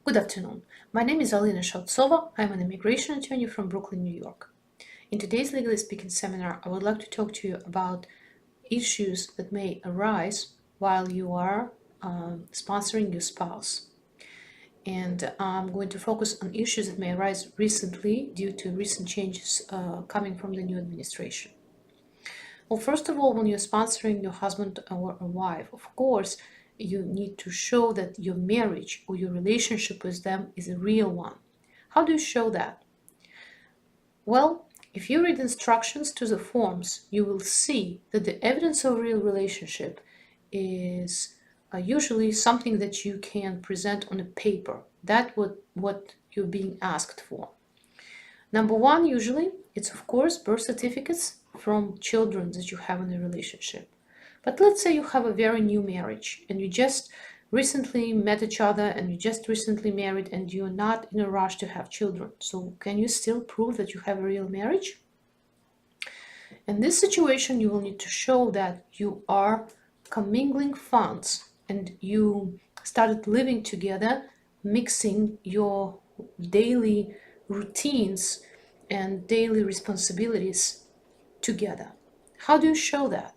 Good afternoon. My name is Alina Shaltsova. I'm an immigration attorney from Brooklyn, New York. In today's Legally Speaking seminar, I would like to talk to you about issues that may arise while you are sponsoring your spouse. And I'm going to focus on issues that may arise recently due to recent changes coming from the new administration. Well, first of all, when you're sponsoring your husband or a wife, of course, you need to show that your marriage or your relationship with them is a real one. How do you show that? Well, if you read instructions to the forms, you will see that the evidence of a real relationship is usually something that you can present on a paper. That's what you're being asked for. Number one, usually, it's of course birth certificates from children that you have in a relationship. But let's say you have a very new marriage and you just recently met each other and you just recently married and you're not in a rush to have children. So can you still prove that you have a real marriage? In this situation, you will need to show that you are commingling funds and you started living together, mixing your daily routines and daily responsibilities together. How do you show that?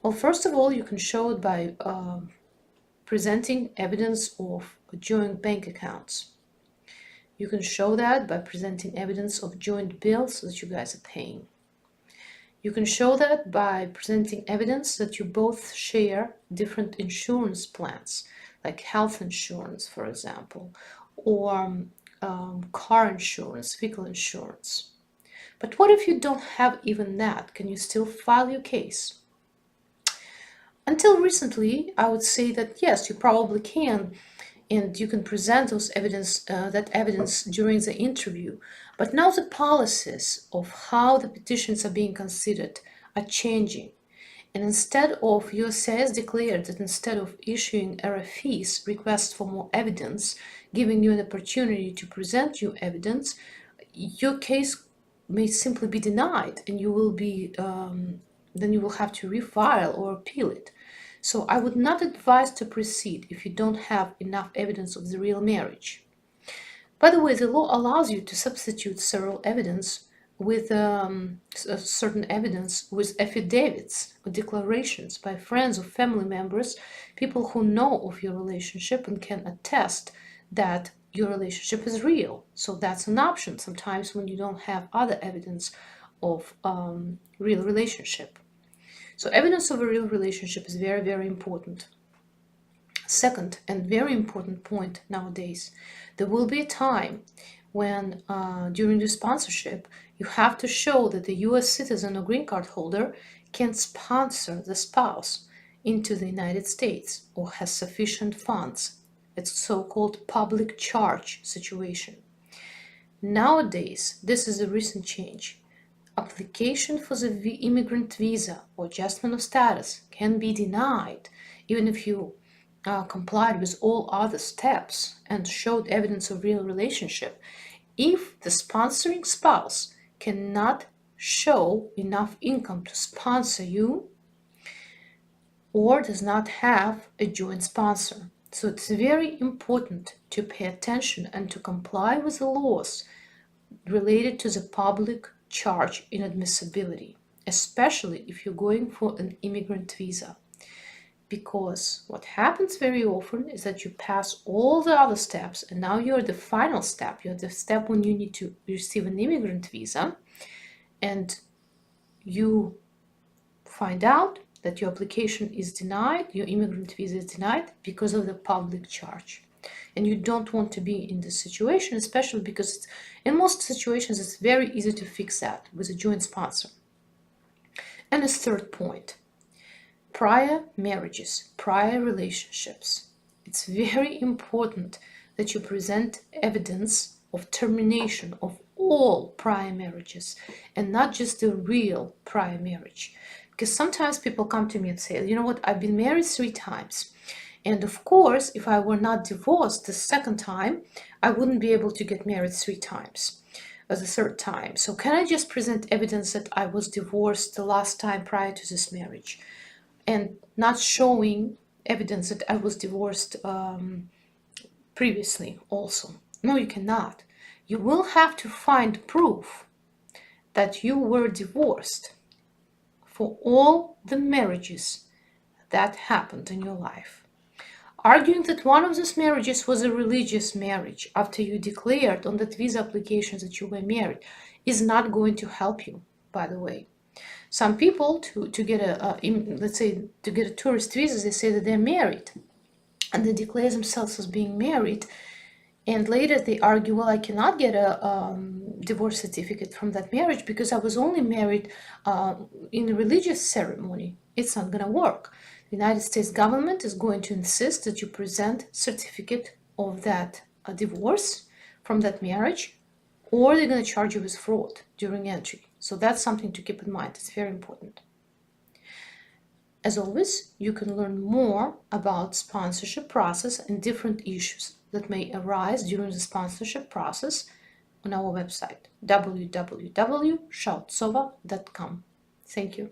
Well, first of all, you can show it by presenting evidence of joint bank accounts. You can show that by presenting evidence of joint bills that you guys are paying. You can show that by presenting evidence that you both share different insurance plans, like health insurance, for example, or car insurance, vehicle insurance. But what if you don't have even that? Can you still file your case? Until recently, I would say that yes, you probably can, and you can present that evidence during the interview. But now the policies of how the petitions are being considered are changing. And instead of, USA has declared that instead of issuing RFEs, requests for more evidence, giving you an opportunity to present your evidence, your case may simply be denied and you will be then you will have to refile or appeal it. So I would not advise to proceed if you don't have enough evidence of the real marriage. By the way, the law allows you to substitute several evidence with certain evidence with affidavits or declarations by friends or family members, people who know of your relationship and can attest that your relationship is real. So that's an option sometimes when you don't have other evidence of real relationship. So evidence of a real relationship is very, very important. Second, and very important point nowadays, there will be a time when during the sponsorship, you have to show that the US citizen or green card holder can sponsor the spouse into the United States or has sufficient funds. It's so-called public charge situation. Nowadays, this is a recent change. Application for the immigrant visa or adjustment of status can be denied even if you complied with all other steps and showed evidence of real relationship if the sponsoring spouse cannot show enough income to sponsor you or does not have a joint sponsor. So it's very important to pay attention and to comply with the laws related to the public charge inadmissibility, especially if you're going for an immigrant visa. Because what happens very often is that you pass all the other steps and now you're the final step. You're the step when you need to receive an immigrant visa and you find out that your application is denied, your immigrant visa is denied because of the public charge. And you don't want to be in this situation, especially because in most situations it's very easy to fix that with a joint sponsor. And a third point, prior marriages, prior relationships. It's very important that you present evidence of termination of all prior marriages and not just the real prior marriage. Because sometimes people come to me and say, you know what, I've been married 3 times. And of course, if I were not divorced the second time, I wouldn't be able to get married 3 times, as the third time. So can I just present evidence that I was divorced the last time prior to this marriage? And not showing evidence that I was divorced previously also. No, you cannot. You will have to find proof that you were divorced for all the marriages that happened in your life. Arguing that one of those marriages was a religious marriage after you declared on that visa application that you were married is not going to help you, by the way. Some people, to get let's say, to get a tourist visa, they say that they're married and they declare themselves as being married, and later they argue, well, I cannot get a divorce certificate from that marriage because I was only married in a religious ceremony. It's not going to work. The United States government is going to insist that you present certificate of that divorce from that marriage, or they're going to charge you with fraud during entry. So that's something to keep in mind. It's very important. As always, you can learn more about sponsorship process and different issues that may arise during the sponsorship process on our website, www.shautsova.com. Thank you.